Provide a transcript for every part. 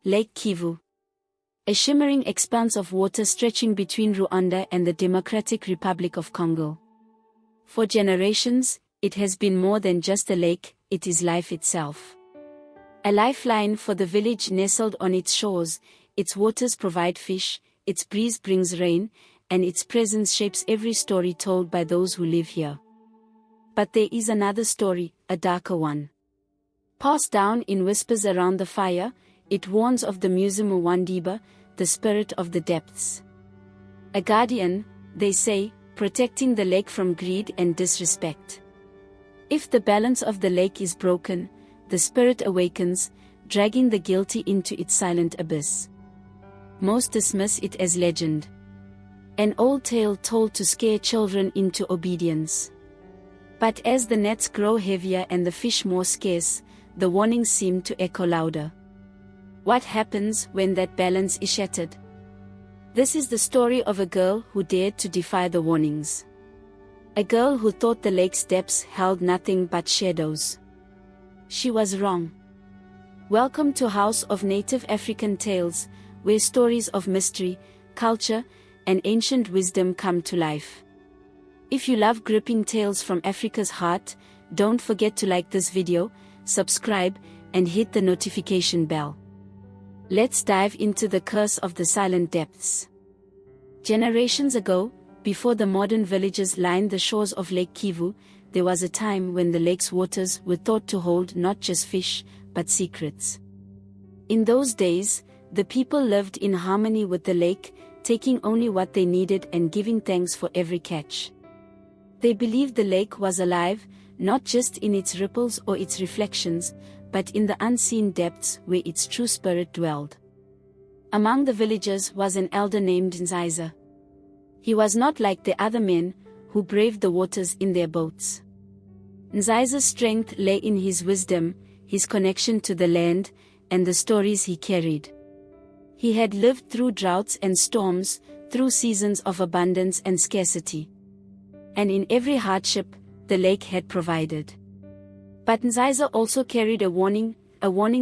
Lake Kivu. A shimmering expanse of water stretching between Rwanda and the Democratic Republic of Congo. For generations, it has been more than just a lake, it is life itself. A lifeline for the village nestled on its shores, its waters provide fish, its breeze brings rain, and its presence shapes every story told by those who live here. But there is another story, a darker one. Passed down in whispers around the fire, it warns of the Muzimu Ndiba, the spirit of the depths. A guardian, they say, protecting the lake from greed and disrespect. If the balance of the lake is broken, the spirit awakens, dragging the guilty into its silent abyss. Most dismiss it as legend. An old tale told to scare children into obedience. But as the nets grow heavier and the fish more scarce, the warnings seem to echo louder. What happens when that balance is shattered? This is the story of a girl who dared to defy the warnings. A girl who thought the lake's depths held nothing but shadows. She was wrong. Welcome to House of Native African Tales, where stories of mystery, culture, and ancient wisdom come to life. If you love gripping tales from Africa's heart, don't forget to like this video, subscribe, and hit the notification bell. Let's dive into the curse of the silent depths. Generations ago, before the modern villages lined the shores of Lake Kivu, there was a time when the lake's waters were thought to hold not just fish, but secrets. In those days, the people lived in harmony with the lake, taking only what they needed and giving thanks for every catch. They believed the lake was alive, not just in its ripples or its reflections, but in the unseen depths where its true spirit dwelled. Among the villagers was an elder named Ndiba. He was not like the other men, who braved the waters in their boats. Ndiba's strength lay in his wisdom, his connection to the land, and the stories he carried. He had lived through droughts and storms, through seasons of abundance and scarcity. And in every hardship, the lake had provided. But Ndiba also carried a warning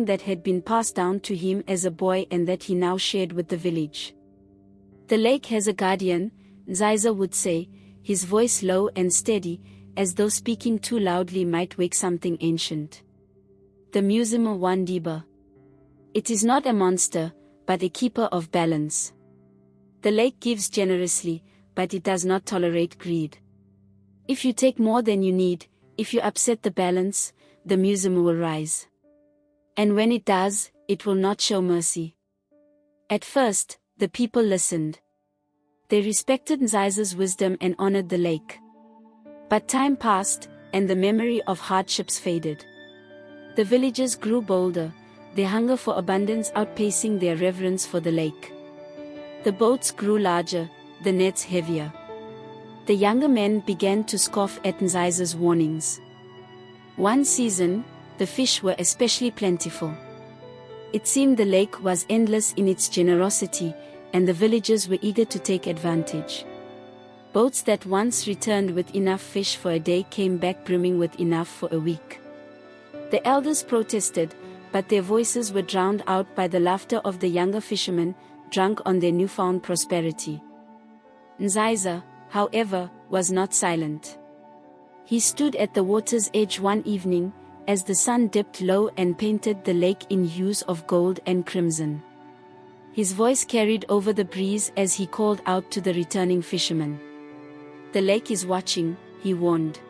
that had been passed down to him as a boy and that he now shared with the village. The lake has a guardian, Ndiba would say, his voice low and steady, as though speaking too loudly might wake something ancient. The Muzimu Ndiba. It is not a monster, but a keeper of balance. The lake gives generously, but it does not tolerate greed. If you take more than you need, if you upset the balance, the Muzimu will rise. And when it does, it will not show mercy. At first, the people listened. They respected Ndiba's wisdom and honored the lake. But time passed, and the memory of hardships faded. The villagers grew bolder, their hunger for abundance outpacing their reverence for the lake. The boats grew larger, the nets heavier. The younger men began to scoff at Ndiba's warnings. One season, the fish were especially plentiful. It seemed the lake was endless in its generosity, and the villagers were eager to take advantage. Boats that once returned with enough fish for a day came back brimming with enough for a week. The elders protested, but their voices were drowned out by the laughter of the younger fishermen, drunk on their newfound prosperity. Ndiba, however, was not silent. He stood at the water's edge one evening, as the sun dipped low and painted the lake in hues of gold and crimson. His voice carried over the breeze as he called out to the returning fishermen. "The lake is watching," he warned.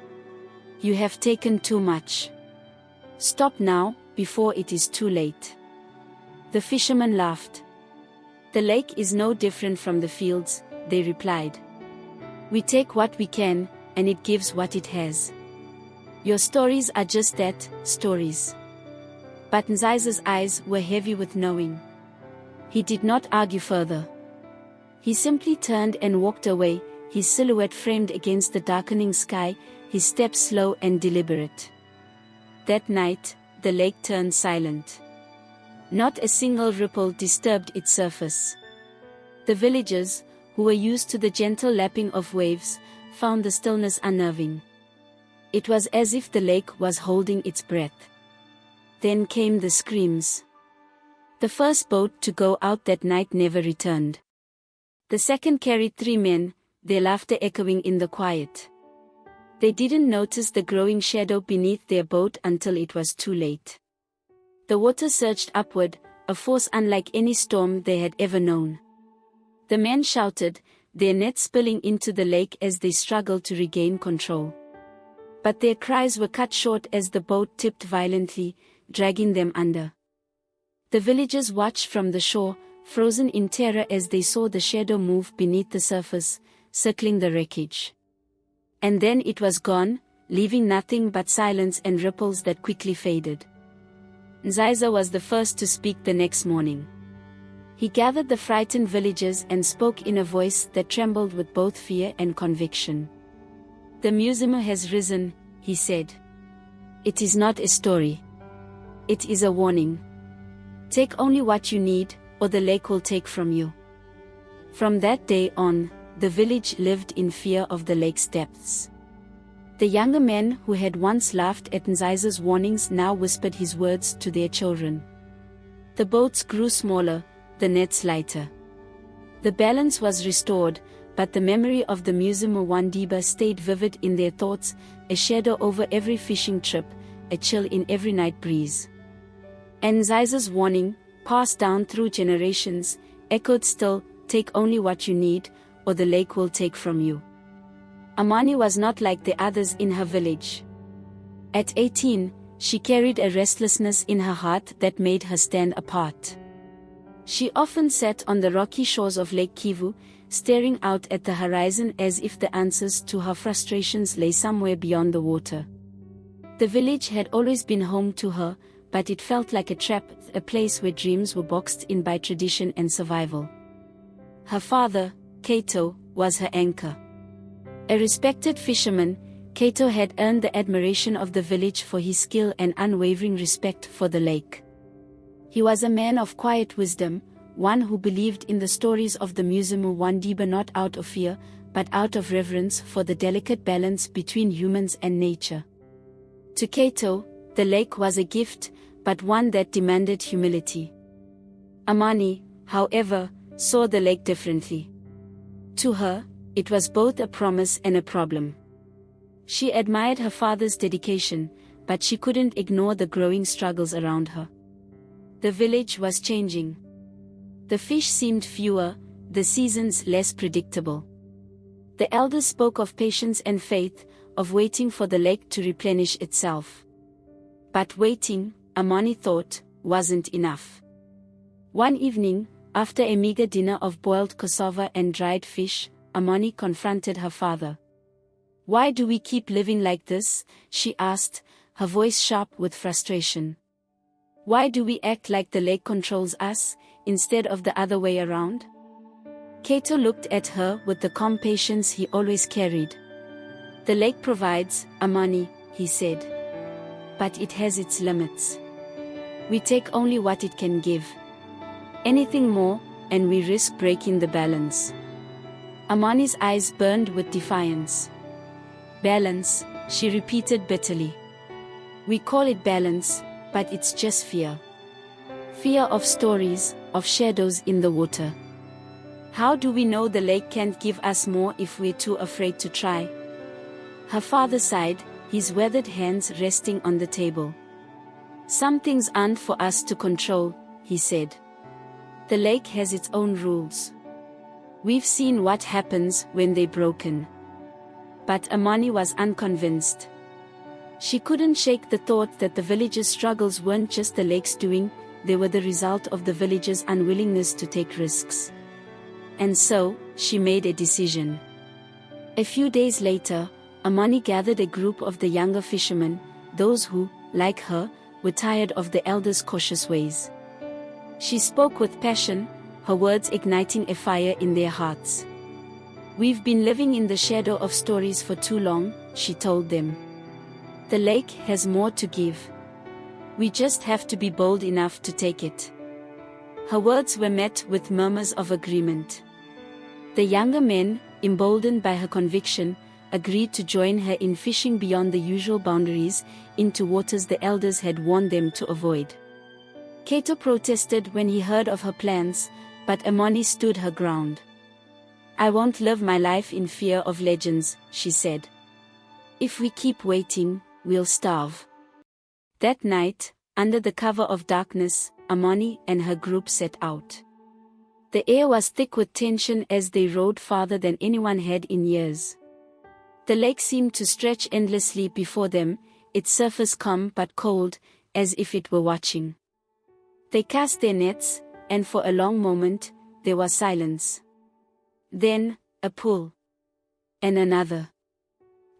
"You have taken too much. Stop now, before it is too late." The fishermen laughed. "The lake is no different from the fields," they replied. "We take what we can, and it gives what it has. Your stories are just that, stories." But Ndiba's eyes were heavy with knowing. He did not argue further. He simply turned and walked away, his silhouette framed against the darkening sky, his steps slow and deliberate. That night, the lake turned silent. Not a single ripple disturbed its surface. The villagers, who were used to the gentle lapping of waves, found the stillness unnerving. It was as if the lake was holding its breath. Then came the screams. The first boat to go out that night never returned. The second carried 3 men, their laughter echoing in the quiet. They didn't notice the growing shadow beneath their boat until it was too late. The water surged upward, a force unlike any storm they had ever known. The men shouted, their nets spilling into the lake as they struggled to regain control. But their cries were cut short as the boat tipped violently, dragging them under. The villagers watched from the shore, frozen in terror as they saw the shadow move beneath the surface, circling the wreckage. And then it was gone, leaving nothing but silence and ripples that quickly faded. Ndiba was the first to speak the next morning. He gathered the frightened villagers and spoke in a voice that trembled with both fear and conviction. "The Muzimu has risen," he said. "It is not a story. It is a warning. Take only what you need, or the lake will take from you." From that day on, the village lived in fear of the lake's depths. The younger men who had once laughed at Ndiba's warnings now whispered his words to their children. The boats grew smaller, the nets lighter. The balance was restored, but the memory of the Muzimu Ndiba stayed vivid in their thoughts, a shadow over every fishing trip, a chill in every night breeze. And Ndiba's warning, passed down through generations, echoed still, "Take only what you need, or the lake will take from you." Amani was not like the others in her village. At 18, she carried a restlessness in her heart that made her stand apart. She often sat on the rocky shores of Lake Kivu, staring out at the horizon as if the answers to her frustrations lay somewhere beyond the water. The village had always been home to her, but it felt like a trap, a place where dreams were boxed in by tradition and survival. Her father, Kato, was her anchor. A respected fisherman, Kato had earned the admiration of the village for his skill and unwavering respect for the lake. He was a man of quiet wisdom, one who believed in the stories of the Muzimu Ndiba not out of fear, but out of reverence for the delicate balance between humans and nature. To Kato, the lake was a gift, but one that demanded humility. Amani, however, saw the lake differently. To her, it was both a promise and a problem. She admired her father's dedication, but she couldn't ignore the growing struggles around her. The village was changing. The fish seemed fewer, the seasons less predictable. The elders spoke of patience and faith, of waiting for the lake to replenish itself. But waiting, Amani thought, wasn't enough. One evening, after a meager dinner of boiled cassava and dried fish, Amani confronted her father. "Why do we keep living like this?" she asked, her voice sharp with frustration. "Why do we act like the lake controls us, instead of the other way around?" Kato looked at her with the calm patience he always carried. "The lake provides, Amani," he said. "But it has its limits. We take only what it can give. Anything more, and we risk breaking the balance." Amani's eyes burned with defiance. "Balance," she repeated bitterly. "We call it balance, but it's just fear. Fear of stories, of shadows in the water. How do we know the lake can't give us more if we're too afraid to try?" Her father sighed, his weathered hands resting on the table. "Some things aren't for us to control," he said. "The lake has its own rules. We've seen what happens when they're broken." But Amani was unconvinced. She couldn't shake the thought that the villagers' struggles weren't just the lake's doing, they were the result of the villagers' unwillingness to take risks. And so, she made a decision. A few days later, Amani gathered a group of the younger fishermen, those who, like her, were tired of the elders' cautious ways. She spoke with passion, her words igniting a fire in their hearts. "We've been living in the shadow of stories for too long," she told them. "The lake has more to give. We just have to be bold enough to take it." Her words were met with murmurs of agreement. The younger men, emboldened by her conviction, agreed to join her in fishing beyond the usual boundaries, into waters the elders had warned them to avoid. Cato protested when he heard of her plans, but Amani stood her ground. "I won't live my life in fear of legends," she said. "If we keep waiting, we'll starve." That night, under the cover of darkness, Amani and her group set out. The air was thick with tension as they rode farther than anyone had in years. The lake seemed to stretch endlessly before them, its surface calm but cold, as if it were watching. They cast their nets, and for a long moment, there was silence. Then, a pull. And another.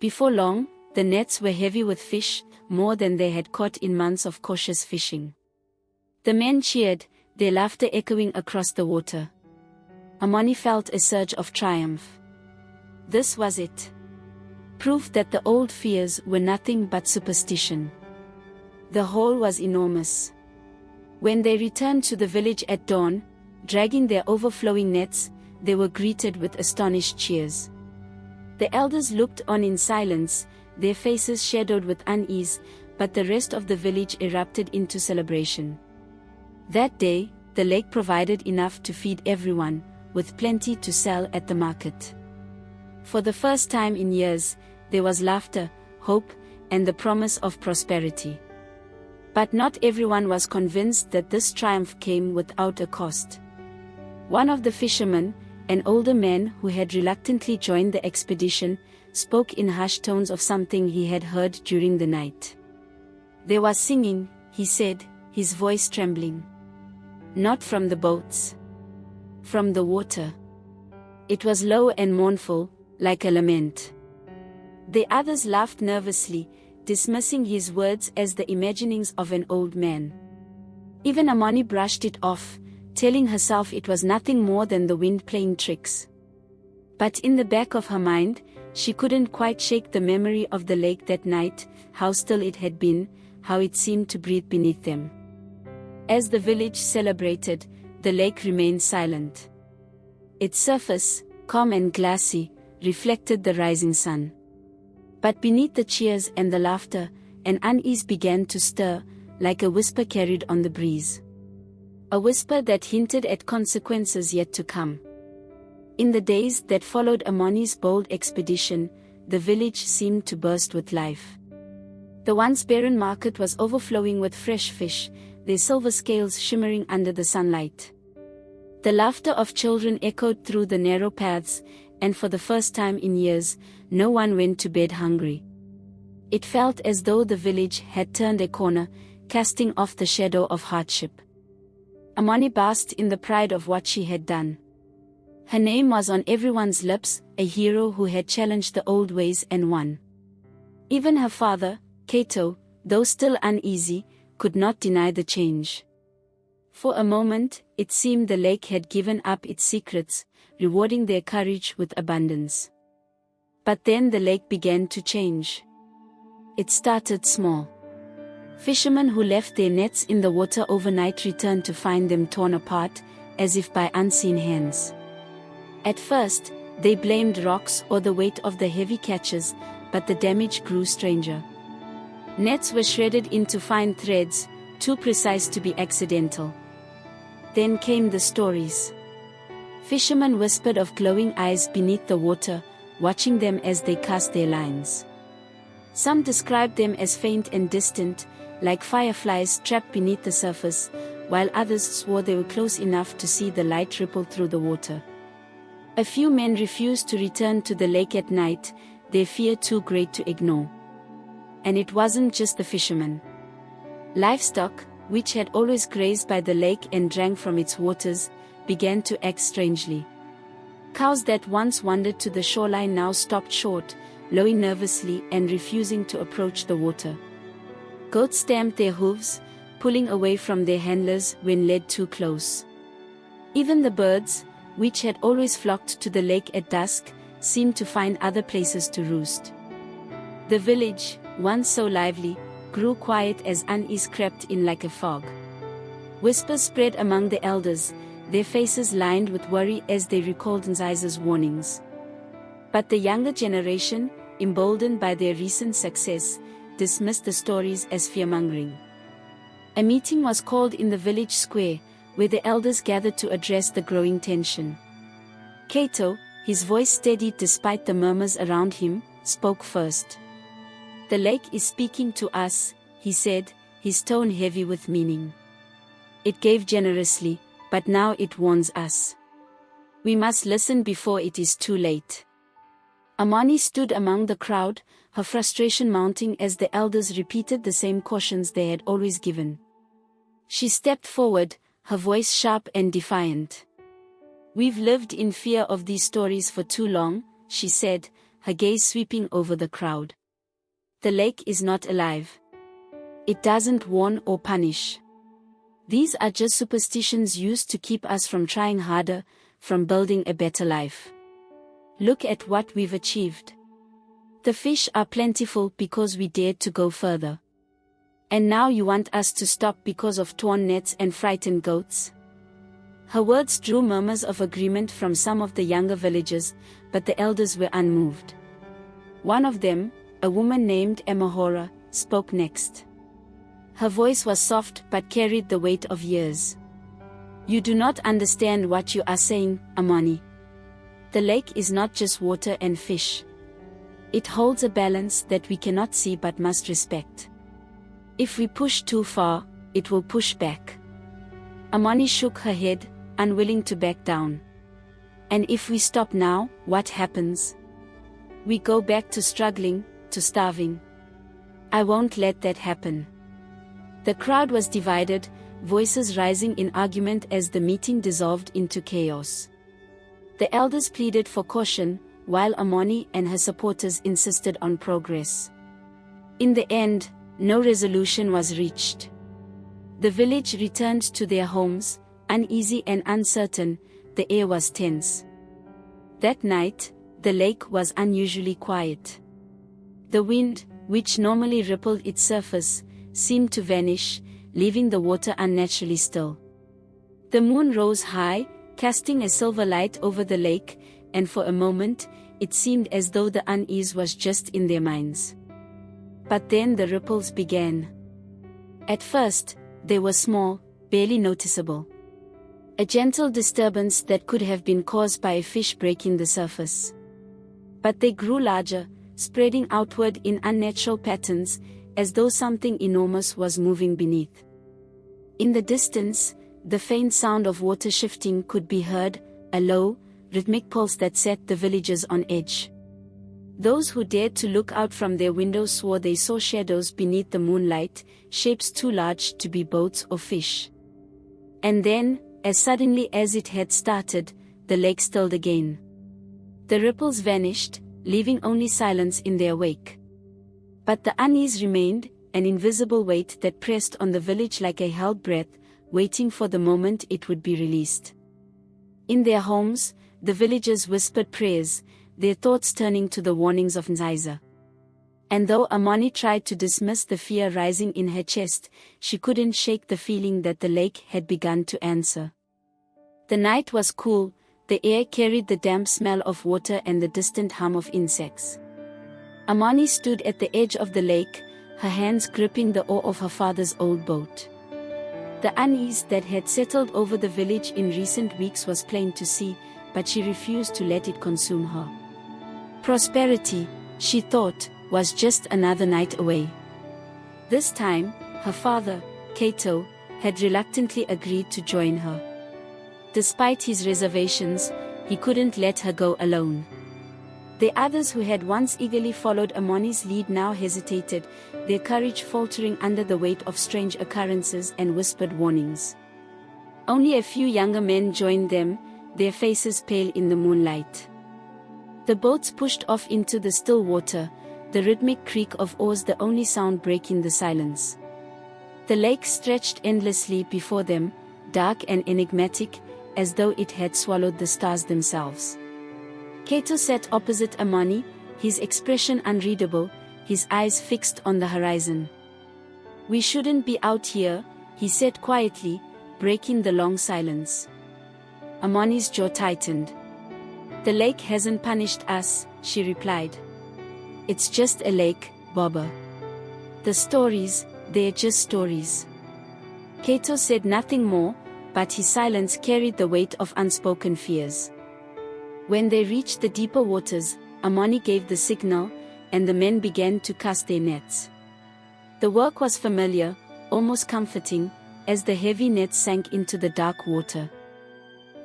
Before long, the nets were heavy with fish, more than they had caught in months of cautious fishing. The men cheered, their laughter echoing across the water. Amani felt a surge of triumph. This was it. Proof that the old fears were nothing but superstition. The haul was enormous. When they returned to the village at dawn, dragging their overflowing nets, they were greeted with astonished cheers. The elders looked on in silence, their faces shadowed with unease, but the rest of the village erupted into celebration. That day, the lake provided enough to feed everyone, with plenty to sell at the market. For the first time in years, there was laughter, hope, and the promise of prosperity. But not everyone was convinced that this triumph came without a cost. One of the fishermen, an older man who had reluctantly joined the expedition, spoke in hushed tones of something he had heard during the night. "There was singing," he said, his voice trembling. "Not from the boats. From the water." It was low and mournful, like a lament. The others laughed nervously, dismissing his words as the imaginings of an old man. Even Amani brushed it off, telling herself it was nothing more than the wind playing tricks. But in the back of her mind, she couldn't quite shake the memory of the lake that night, how still it had been, how it seemed to breathe beneath them. As the village celebrated, the lake remained silent. Its surface, calm and glassy, reflected the rising sun. But beneath the cheers and the laughter, an unease began to stir, like a whisper carried on the breeze. A whisper that hinted at consequences yet to come. In the days that followed Amani's bold expedition, the village seemed to burst with life. The once barren market was overflowing with fresh fish, their silver scales shimmering under the sunlight. The laughter of children echoed through the narrow paths, and for the first time in years, no one went to bed hungry. It felt as though the village had turned a corner, casting off the shadow of hardship. Amani basked in the pride of what she had done. Her name was on everyone's lips, a hero who had challenged the old ways and won. Even her father, Cato, though still uneasy, could not deny the change. For a moment, it seemed the lake had given up its secrets, rewarding their courage with abundance. But then the lake began to change. It started small. Fishermen who left their nets in the water overnight returned to find them torn apart, as if by unseen hands. At first, they blamed rocks or the weight of the heavy catches, but the damage grew stranger. Nets were shredded into fine threads, too precise to be accidental. Then came the stories. Fishermen whispered of glowing eyes beneath the water, watching them as they cast their lines. Some described them as faint and distant, like fireflies trapped beneath the surface, while others swore they were close enough to see the light ripple through the water. A few men refused to return to the lake at night, their fear too great to ignore. And it wasn't just the fishermen. Livestock, which had always grazed by the lake and drank from its waters, began to act strangely. Cows that once wandered to the shoreline now stopped short, lowing nervously and refusing to approach the water. Goats stamped their hooves, pulling away from their handlers when led too close. Even the birds, which had always flocked to the lake at dusk, seemed to find other places to roost. The village, once so lively, grew quiet as unease crept in like a fog. Whispers spread among the elders, their faces lined with worry as they recalled Nzai's warnings. But the younger generation, emboldened by their recent success, dismissed the stories as fearmongering. A meeting was called in the village square, where the elders gathered to address the growing tension. Kato, his voice steady despite the murmurs around him, spoke first. "The lake is speaking to us," he said, his tone heavy with meaning. "It gave generously, but now it warns us. We must listen before it is too late." Amani stood among the crowd, her frustration mounting as the elders repeated the same cautions they had always given. She stepped forward, her voice sharp and defiant. "We've lived in fear of these stories for too long," she said, her gaze sweeping over the crowd. "The lake is not alive. It doesn't warn or punish. These are just superstitions used to keep us from trying harder, from building a better life. Look at what we've achieved. The fish are plentiful because we dared to go further. And now you want us to stop because of torn nets and frightened goats?" Her words drew murmurs of agreement from some of the younger villagers, but the elders were unmoved. One of them, a woman named Amahora, spoke next. Her voice was soft but carried the weight of years. "You do not understand what you are saying, Amani. The lake is not just water and fish. It holds a balance that we cannot see but must respect. If we push too far, it will push back." Amani shook her head, unwilling to back down. "And if we stop now, what happens? We go back to struggling, to starving. I won't let that happen." The crowd was divided, voices rising in argument as the meeting dissolved into chaos. The elders pleaded for caution, while Amani and her supporters insisted on progress. In the end, no resolution was reached. The village returned to their homes, uneasy and uncertain. The air was tense. That night, the lake was unusually quiet. The wind, which normally rippled its surface, seemed to vanish, leaving the water unnaturally still. The moon rose high, casting a silver light over the lake, and for a moment, it seemed as though the unease was just in their minds. But then the ripples began. At first, they were small, barely noticeable. A gentle disturbance that could have been caused by a fish breaking the surface. But they grew larger, spreading outward in unnatural patterns, as though something enormous was moving beneath. In the distance, the faint sound of water shifting could be heard, a low, rhythmic pulse that set the villagers on edge. Those who dared to look out from their windows swore they saw shadows beneath the moonlight, shapes too large to be boats or fish. And then, as suddenly as it had started, the lake stilled again. The ripples vanished, leaving only silence in their wake. But the unease remained, an invisible weight that pressed on the village like a held breath, waiting for the moment it would be released. In their homes, the villagers whispered prayers, their thoughts turning to the warnings of Ndiba. And though Amani tried to dismiss the fear rising in her chest, she couldn't shake the feeling that the lake had begun to answer. The night was cool, the air carried the damp smell of water and the distant hum of insects. Amani stood at the edge of the lake, her hands gripping the oar of her father's old boat. The unease that had settled over the village in recent weeks was plain to see, but she refused to let it consume her. Prosperity, she thought, was just another night away. This time, her father, Kato, had reluctantly agreed to join her. Despite his reservations, he couldn't let her go alone. The others who had once eagerly followed Amani's lead now hesitated, their courage faltering under the weight of strange occurrences and whispered warnings. Only a few younger men joined them, their faces pale in the moonlight. The boats pushed off into the still water, the rhythmic creak of oars the only sound breaking the silence. The lake stretched endlessly before them, dark and enigmatic, as though it had swallowed the stars themselves. Kato sat opposite Amani, his expression unreadable, his eyes fixed on the horizon. "We shouldn't be out here," he said quietly, breaking the long silence. Amani's jaw tightened. "The lake hasn't punished us," she replied. "It's just a lake, Baba. The stories, they're just stories. Kato said nothing more, but his silence carried the weight of unspoken fears. When they reached the deeper waters, Amani gave the signal, and the men began to cast their nets. The work was familiar, almost comforting, as the heavy nets sank into the dark water.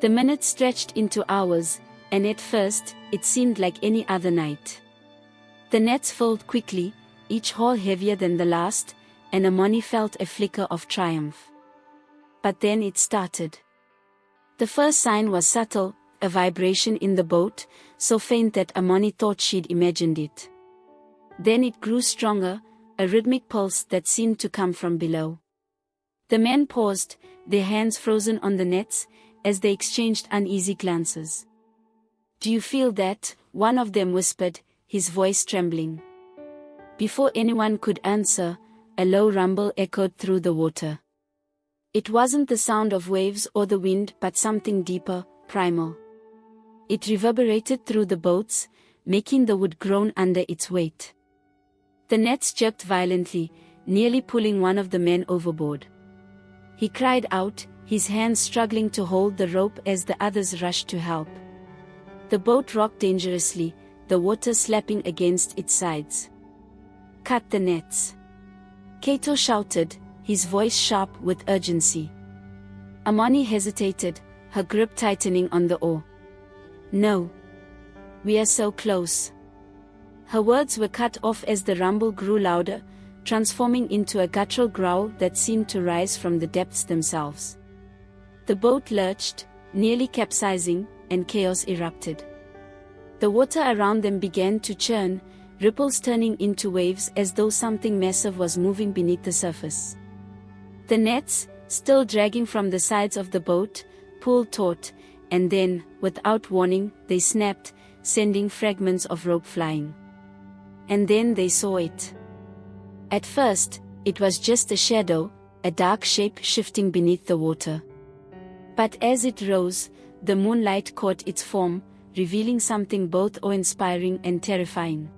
The minutes stretched into hours, and at first, it seemed like any other night. The nets filled quickly, each haul heavier than the last, and Amani felt a flicker of triumph. But then it started. The first sign was subtle, a vibration in the boat, so faint that Amani thought she'd imagined it. Then it grew stronger, a rhythmic pulse that seemed to come from below. The men paused, their hands frozen on the nets, as they exchanged uneasy glances. "Do you feel that?" one of them whispered, his voice trembling. Before anyone could answer, a low rumble echoed through the water. It wasn't the sound of waves or the wind, but something deeper, primal. It reverberated through the boats, making the wood groan under its weight. The nets jerked violently, nearly pulling one of the men overboard. He cried out, his hands struggling to hold the rope as the others rushed to help. The boat rocked dangerously, the water slapping against its sides. "Cut the nets!" Kato shouted, his voice sharp with urgency. Amani hesitated, her grip tightening on the oar. "No. We are so close." Her words were cut off as the rumble grew louder, transforming into a guttural growl that seemed to rise from the depths themselves. The boat lurched, nearly capsizing, and chaos erupted. The water around them began to churn, ripples turning into waves as though something massive was moving beneath the surface. The nets, still dragging from the sides of the boat, pulled taut, and then, without warning, they snapped, sending fragments of rope flying. And then they saw it. At first, it was just a shadow, a dark shape shifting beneath the water. But as it rose, the moonlight caught its form, revealing something both awe-inspiring and terrifying.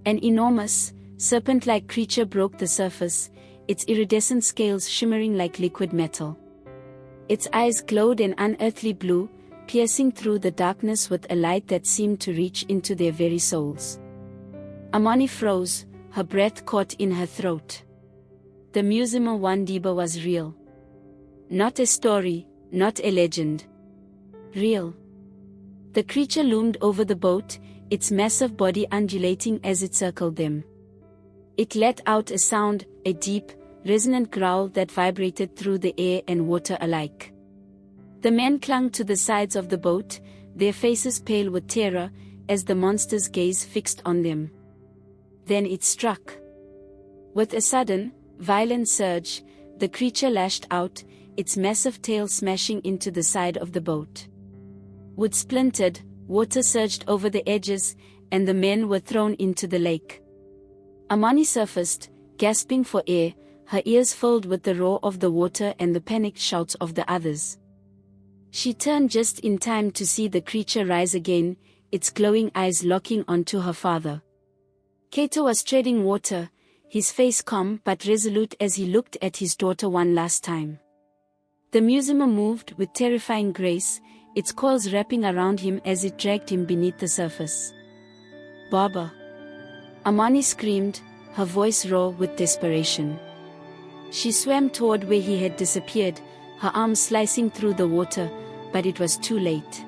An enormous, serpent-like creature broke the surface, its iridescent scales shimmering like liquid metal. Its eyes glowed an unearthly blue, piercing through the darkness with a light that seemed to reach into their very souls. Amani froze, her breath caught in her throat. The Muzimu Ndiba was real. Not a story, not a legend. Real. The creature loomed over the boat, its massive body undulating as it circled them. It let out a sound, a deep, resonant growl that vibrated through the air and water alike. The men clung to the sides of the boat, their faces pale with terror, as the monster's gaze fixed on them. Then it struck. With a sudden, violent surge, the creature lashed out, its massive tail smashing into the side of the boat. Wood splintered, water surged over the edges, and the men were thrown into the lake. Amani surfaced, gasping for air, her ears filled with the roar of the water and the panicked shouts of the others. She turned just in time to see the creature rise again, its glowing eyes locking onto her father. Kato was treading water, his face calm but resolute as he looked at his daughter one last time. The Muzimu moved with terrifying grace, its coils wrapping around him as it dragged him beneath the surface. "Baba!" Amani screamed, her voice raw with desperation. She swam toward where he had disappeared, her arms slicing through the water, but it was too late.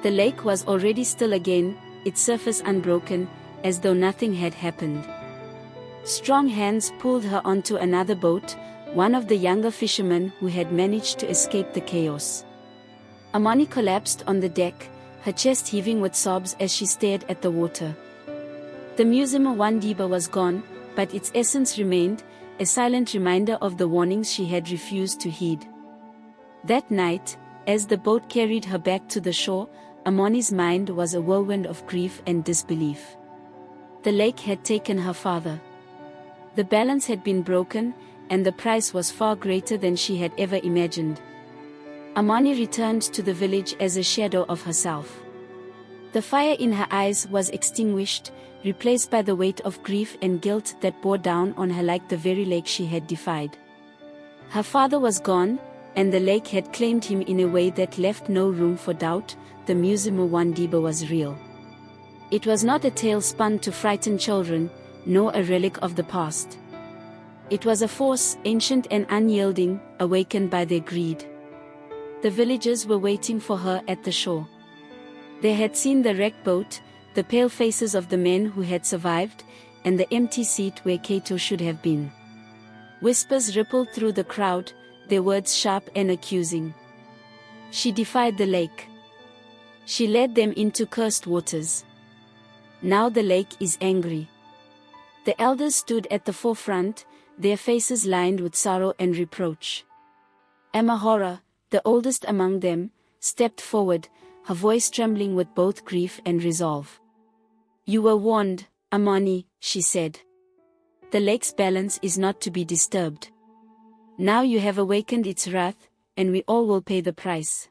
The lake was already still again, its surface unbroken, as though nothing had happened. Strong hands pulled her onto another boat, one of the younger fishermen who had managed to escape the chaos. Amani collapsed on the deck, her chest heaving with sobs as she stared at the water. The Muzimu Ndiba was gone, but its essence remained, a silent reminder of the warnings she had refused to heed. That night, as the boat carried her back to the shore, Amani's mind was a whirlwind of grief and disbelief. The lake had taken her father. The balance had been broken, and the price was far greater than she had ever imagined. Amani returned to the village as a shadow of herself. The fire in her eyes was extinguished, replaced by the weight of grief and guilt that bore down on her like the very lake she had defied. Her father was gone, and the lake had claimed him in a way that left no room for doubt. The Muzimu Ndiba was real. It was not a tale spun to frighten children, nor a relic of the past. It was a force, ancient and unyielding, awakened by their greed. The villagers were waiting for her at the shore. They had seen the wrecked boat, the pale faces of the men who had survived, and the empty seat where Kato should have been. Whispers rippled through the crowd, their words sharp and accusing. She defied the lake. She led them into cursed waters. Now the lake is angry. The elders stood at the forefront, their faces lined with sorrow and reproach. Amahora, the oldest among them, stepped forward, her voice trembling with both grief and resolve. "You were warned, Amani," she said. "The lake's balance is not to be disturbed. Now you have awakened its wrath, and we all will pay the price."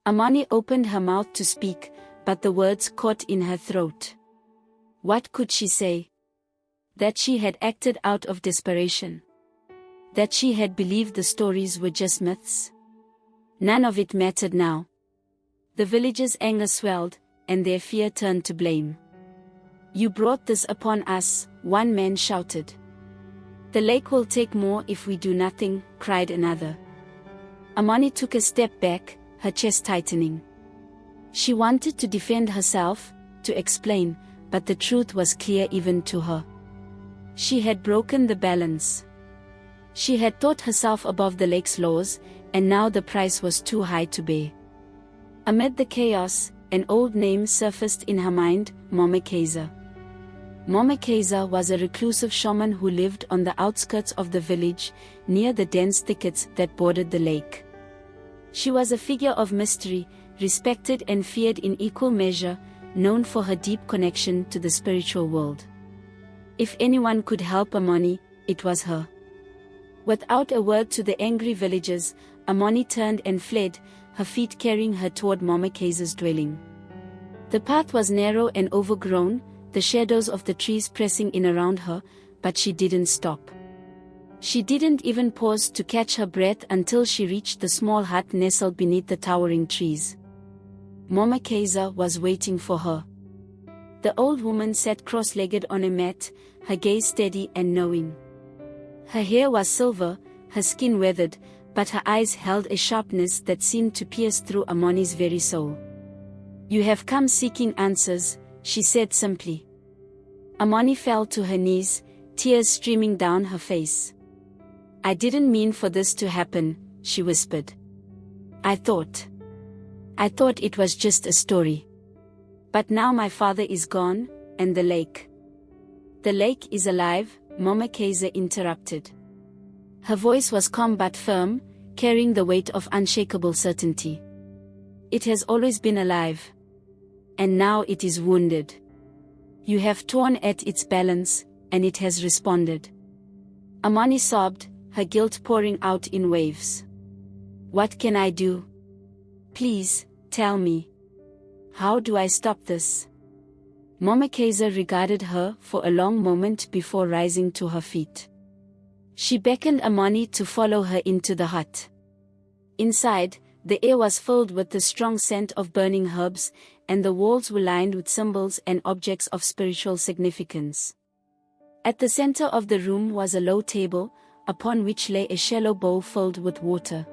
Amani opened her mouth to speak, but the words caught in her throat. What could she say? That she had acted out of desperation? That she had believed the stories were just myths? None of it mattered now. The villagers' anger swelled, and their fear turned to blame. "You brought this upon us," one man shouted. "The lake will take more if we do nothing," cried another. Amani took a step back, her chest tightening. She wanted to defend herself, to explain, but the truth was clear even to her. She had broken the balance. She had thought herself above the lake's laws, and now the price was too high to bear. Amid the chaos, an old name surfaced in her mind, Momekeza. Momekeza was a reclusive shaman who lived on the outskirts of the village, near the dense thickets that bordered the lake. She was a figure of mystery, respected and feared in equal measure, known for her deep connection to the spiritual world. If anyone could help Amani, it was her. Without a word to the angry villagers, Amani turned and fled, her feet carrying her toward Momekeza's dwelling. The path was narrow and overgrown, the shadows of the trees pressing in around her, but she didn't stop. She didn't even pause to catch her breath until she reached the small hut nestled beneath the towering trees. Momekeza was waiting for her. The old woman sat cross-legged on a mat, her gaze steady and knowing. Her hair was silver, her skin weathered, but her eyes held a sharpness that seemed to pierce through Amani's very soul. "You have come seeking answers," she said simply. Amani fell to her knees, tears streaming down her face. "I didn't mean for this to happen," she whispered. I thought it was just a story. But now my father is gone, and the lake." "The lake is alive," Momekeza interrupted. Her voice was calm but firm, carrying the weight of unshakable certainty. "It has always been alive. And now it is wounded. You have torn at its balance, and it has responded." Amani sobbed, her guilt pouring out in waves. "What can I do? Please, tell me. How do I stop this?" Momekeza regarded her for a long moment before rising to her feet. She beckoned Amani to follow her into the hut. Inside, the air was filled with the strong scent of burning herbs, and the walls were lined with symbols and objects of spiritual significance. At the center of the room was a low table, upon which lay a shallow bowl filled with water.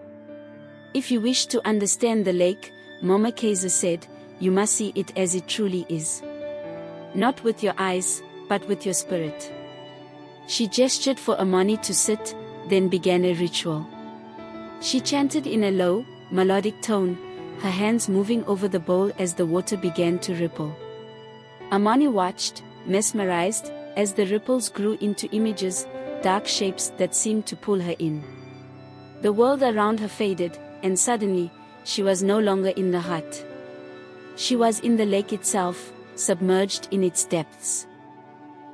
"If you wish to understand the lake," Momekeza said, "you must see it as it truly is. Not with your eyes, but with your spirit." She gestured for Amani to sit, then began a ritual. She chanted in a low, melodic tone, her hands moving over the bowl as the water began to ripple. Amani watched, mesmerized, as the ripples grew into images, dark shapes that seemed to pull her in. The world around her faded, and suddenly, she was no longer in the hut. She was in the lake itself, submerged in its depths.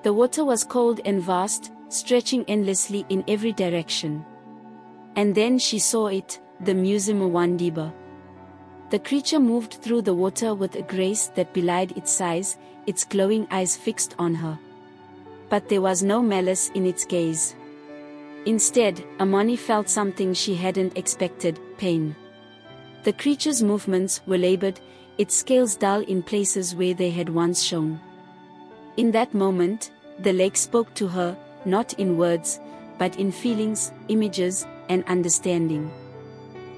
The water was cold and vast, stretching endlessly in every direction. And then she saw it, the Muzimu Ndiba. The creature moved through the water with a grace that belied its size, its glowing eyes fixed on her. But there was no malice in its gaze. Instead, Amani felt something she hadn't expected: pain. The creature's movements were labored, its scales dull in places where they had once shone. In that moment, the lake spoke to her, not in words, but in feelings, images, and understanding.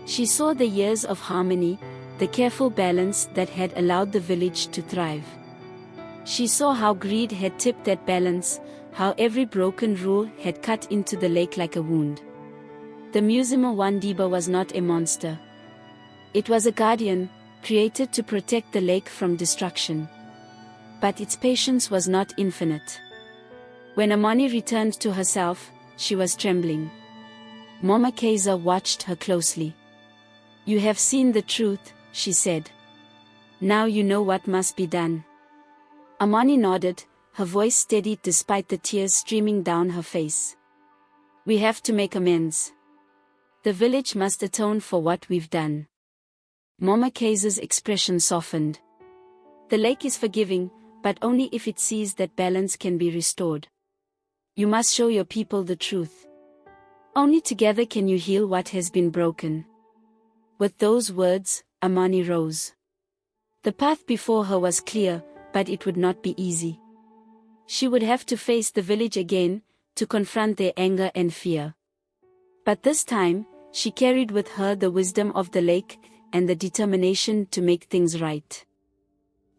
She saw the years of harmony, the careful balance that had allowed the village to thrive. She saw how greed had tipped that balance, how every broken rule had cut into the lake like a wound. The Muzimu Ndiba was not a monster. It was a guardian, created to protect the lake from destruction. But its patience was not infinite. When Amani returned to herself, she was trembling. Mama Kaiser watched her closely. "You have seen the truth," she said. "Now you know what must be done." Amani nodded, her voice steady despite the tears streaming down her face. "We have to make amends. The village must atone for what we've done." Mama Kaiser's expression softened. "The lake is forgiving, but only if it sees that balance can be restored. You must show your people the truth. Only together can you heal what has been broken." With those words, Amani rose. The path before her was clear, but it would not be easy. She would have to face the village again, to confront their anger and fear. But this time, she carried with her the wisdom of the lake, and the determination to make things right.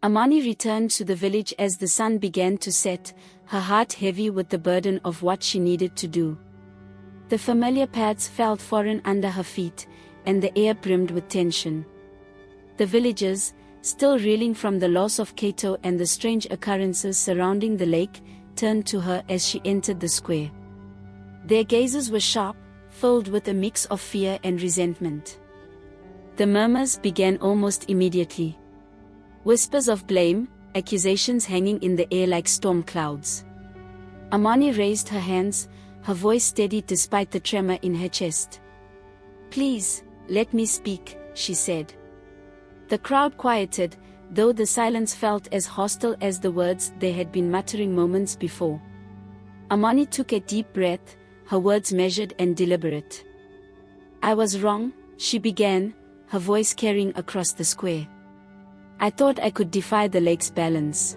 Amani returned to the village as the sun began to set, her heart heavy with the burden of what she needed to do. The familiar paths felt foreign under her feet, and the air brimmed with tension. The villagers, still reeling from the loss of Kato and the strange occurrences surrounding the lake, turned to her as she entered the square. Their gazes were sharp, filled with a mix of fear and resentment. The murmurs began almost immediately. Whispers of blame, accusations hanging in the air like storm clouds. Amani raised her hands, her voice steady despite the tremor in her chest. "Please, let me speak," she said. The crowd quieted, though the silence felt as hostile as the words they had been muttering moments before. Amani took a deep breath, her words measured and deliberate. "I was wrong," she began, her voice carrying across the square. "I thought I could defy the lake's balance.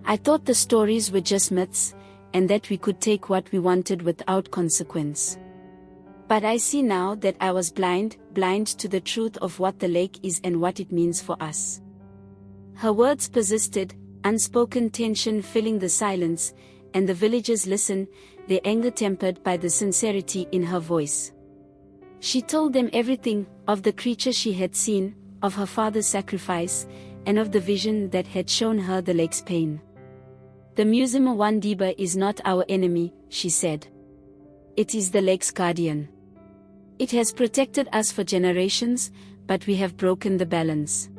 I thought the stories were just myths, and that we could take what we wanted without consequence. But I see now that I was blind to the truth of what the lake is and what it means for us." Her words persisted, unspoken tension filling the silence, and the villagers listened, their anger tempered by the sincerity in her voice. She told them everything, of the creature she had seen, of her father's sacrifice, and of the vision that had shown her the lake's pain. "The Muzimu Ndiba is not our enemy," she said. "It is the lake's guardian. It has protected us for generations, but we have broken the balance.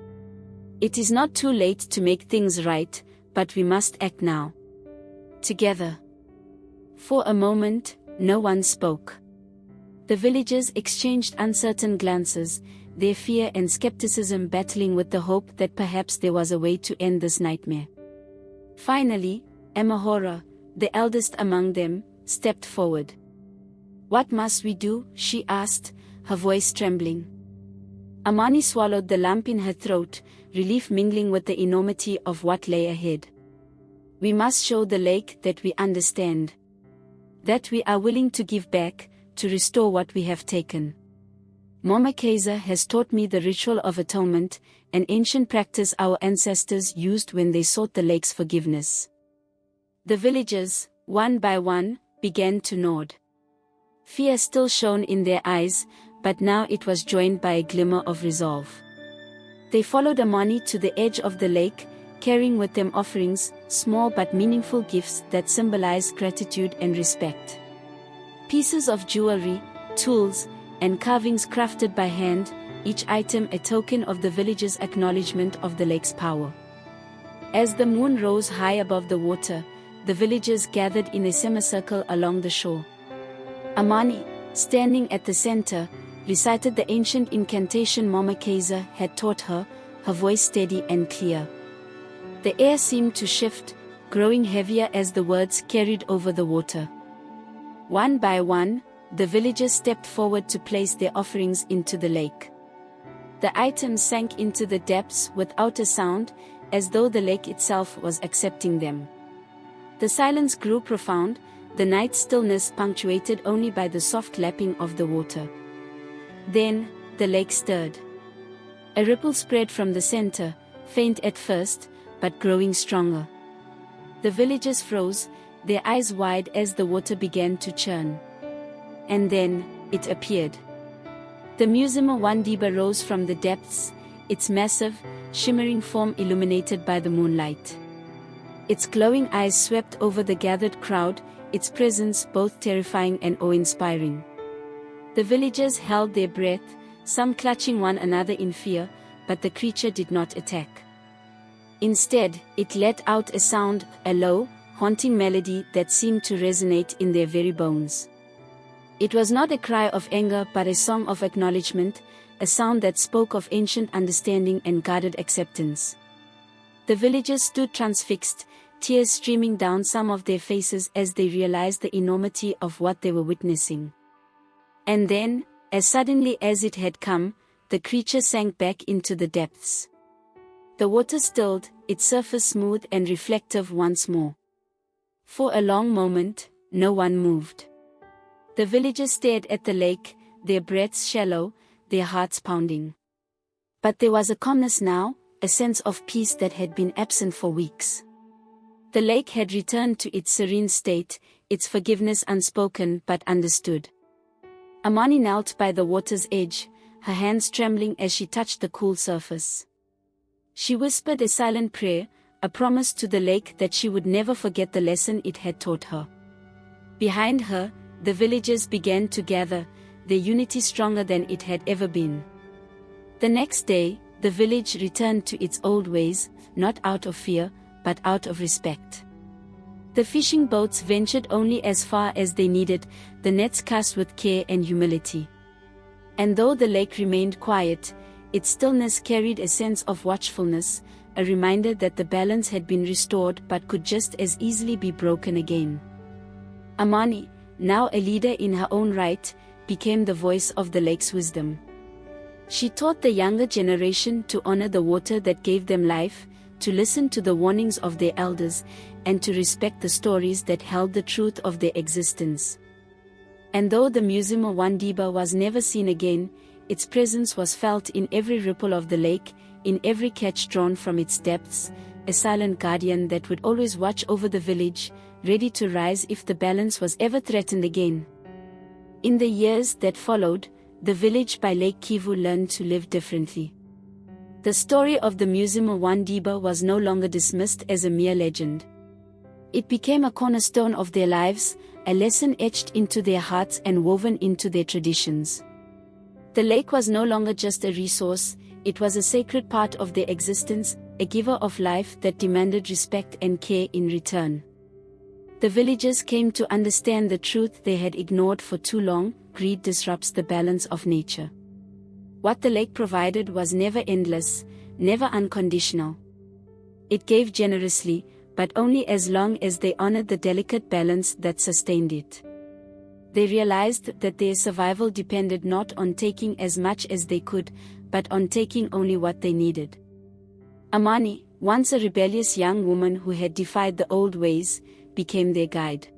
It is not too late to make things right, but we must act now. Together." For a moment, no one spoke. The villagers exchanged uncertain glances, their fear and skepticism battling with the hope that perhaps there was a way to end this nightmare. Finally, Amahora, the eldest among them, stepped forward. "What must we do?" she asked, her voice trembling. Amani swallowed the lump in her throat, relief mingling with the enormity of what lay ahead. "We must show the lake that we understand. That we are willing to give back, to restore what we have taken. Mama Kaiser has taught me the ritual of atonement, an ancient practice our ancestors used when they sought the lake's forgiveness." The villagers, one by one, began to nod. Fear still shone in their eyes, but now it was joined by a glimmer of resolve. They followed Amani to the edge of the lake, carrying with them offerings, small but meaningful gifts that symbolized gratitude and respect. Pieces of jewelry, tools, and carvings crafted by hand, each item a token of the village's acknowledgement of the lake's power. As the moon rose high above the water, the villagers gathered in a semicircle along the shore. Amani, standing at the center, recited the ancient incantation Mama Kaiser had taught her, her voice steady and clear. The air seemed to shift, growing heavier as the words carried over the water. One by one, the villagers stepped forward to place their offerings into the lake. The items sank into the depths without a sound, as though the lake itself was accepting them. The silence grew profound, the night stillness punctuated only by the soft lapping of the water. Then, the lake stirred. A ripple spread from the center, faint at first, but growing stronger. The villagers froze, their eyes wide as the water began to churn. And then, it appeared. The Muzimu Ndiba rose from the depths, its massive, shimmering form illuminated by the moonlight. Its glowing eyes swept over the gathered crowd, its presence both terrifying and awe-inspiring. The villagers held their breath, some clutching one another in fear, but the creature did not attack. Instead, it let out a sound, a low, haunting melody that seemed to resonate in their very bones. It was not a cry of anger but a song of acknowledgement, a sound that spoke of ancient understanding and guarded acceptance. The villagers stood transfixed, tears streaming down some of their faces as they realized the enormity of what they were witnessing. And then, as suddenly as it had come, the creature sank back into the depths. The water stilled, its surface smooth and reflective once more. For a long moment, no one moved. The villagers stared at the lake, their breaths shallow, their hearts pounding. But there was a calmness now, a sense of peace that had been absent for weeks. The lake had returned to its serene state, its forgiveness unspoken but understood. Amani knelt by the water's edge, her hands trembling as she touched the cool surface. She whispered a silent prayer, a promise to the lake that she would never forget the lesson it had taught her. Behind her, the villagers began to gather, their unity stronger than it had ever been. The next day, the village returned to its old ways, not out of fear, but out of respect. The fishing boats ventured only as far as they needed, the nets cast with care and humility. And though the lake remained quiet, its stillness carried a sense of watchfulness, a reminder that the balance had been restored but could just as easily be broken again. Amani, now a leader in her own right, became the voice of the lake's wisdom. She taught the younger generation to honor the water that gave them life, to listen to the warnings of their elders, and to respect the stories that held the truth of their existence. And though the Muzimu Ndiba was never seen again, its presence was felt in every ripple of the lake, in every catch drawn from its depths, a silent guardian that would always watch over the village, ready to rise if the balance was ever threatened again. In the years that followed, the village by Lake Kivu learned to live differently. The story of the Muzimu Ndiba was no longer dismissed as a mere legend. It became a cornerstone of their lives, a lesson etched into their hearts and woven into their traditions. The lake was no longer just a resource, it was a sacred part of their existence, a giver of life that demanded respect and care in return. The villagers came to understand the truth they had ignored for too long: greed disrupts the balance of nature. What the lake provided was never endless, never unconditional. It gave generously, but only as long as they honored the delicate balance that sustained it. They realized that their survival depended not on taking as much as they could, but on taking only what they needed. Amani, once a rebellious young woman who had defied the old ways, became their guide.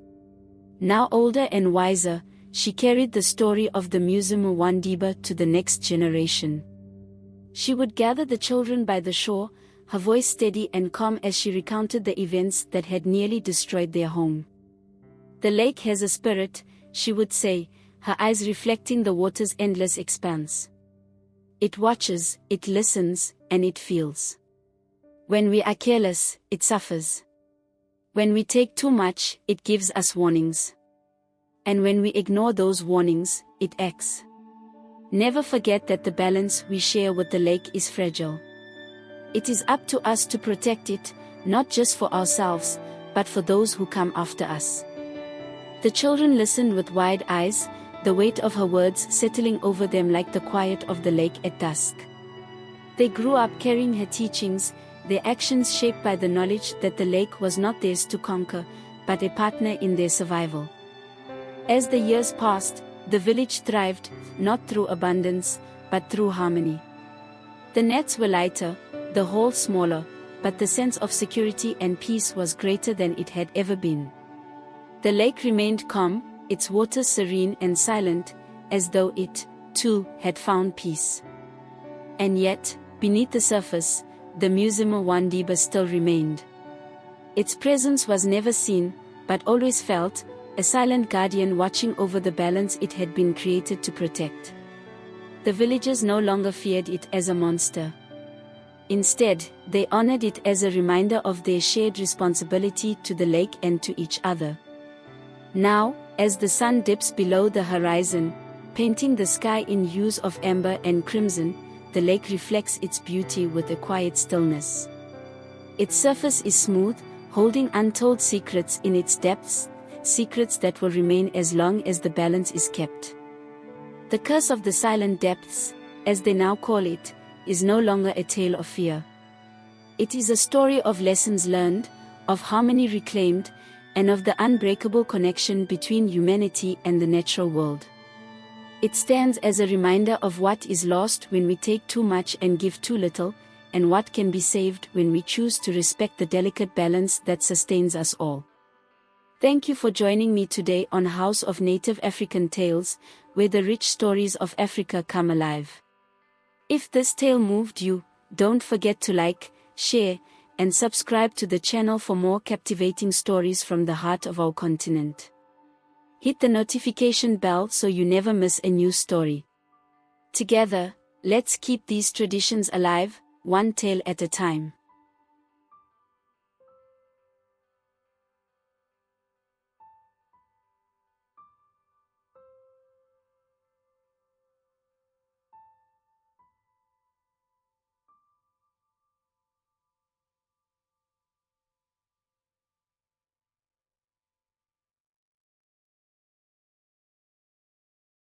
Now older and wiser, she carried the story of the Muzimu Ndiba to the next generation. She would gather the children by the shore, her voice steady and calm as she recounted the events that had nearly destroyed their home. "The lake has a spirit," she would say, her eyes reflecting the water's endless expanse. "It watches, it listens, and it feels. When we are careless, it suffers. When we take too much, it gives us warnings. And when we ignore those warnings, it acts. Never forget that the balance we share with the lake is fragile. It is up to us to protect it, not just for ourselves, but for those who come after us." The children listened with wide eyes, the weight of her words settling over them like the quiet of the lake at dusk. They grew up carrying her teachings, their actions shaped by the knowledge that the lake was not theirs to conquer, but a partner in their survival. As the years passed, the village thrived, not through abundance, but through harmony. The nets were lighter, the hall smaller, but the sense of security and peace was greater than it had ever been. The lake remained calm, its waters serene and silent, as though it, too, had found peace. And yet, beneath the surface, the Muzimu Ndiba still remained. Its presence was never seen, but always felt, a silent guardian watching over the balance it had been created to protect. The villagers no longer feared it as a monster. Instead, they honored it as a reminder of their shared responsibility to the lake and to each other. Now, as the sun dips below the horizon, painting the sky in hues of amber and crimson, the lake reflects its beauty with a quiet stillness. Its surface is smooth, holding untold secrets in its depths, secrets that will remain as long as the balance is kept. The curse of the silent depths, as they now call it, is no longer a tale of fear. It is a story of lessons learned, of harmony reclaimed, and of the unbreakable connection between humanity and the natural world. It stands as a reminder of what is lost when we take too much and give too little, and what can be saved when we choose to respect the delicate balance that sustains us all. Thank you for joining me today on House of Native African Tales, where the rich stories of Africa come alive. If this tale moved you, don't forget to like, share, and subscribe to the channel for more captivating stories from the heart of our continent. Hit the notification bell so you never miss a new story. Together, let's keep these traditions alive, one tale at a time.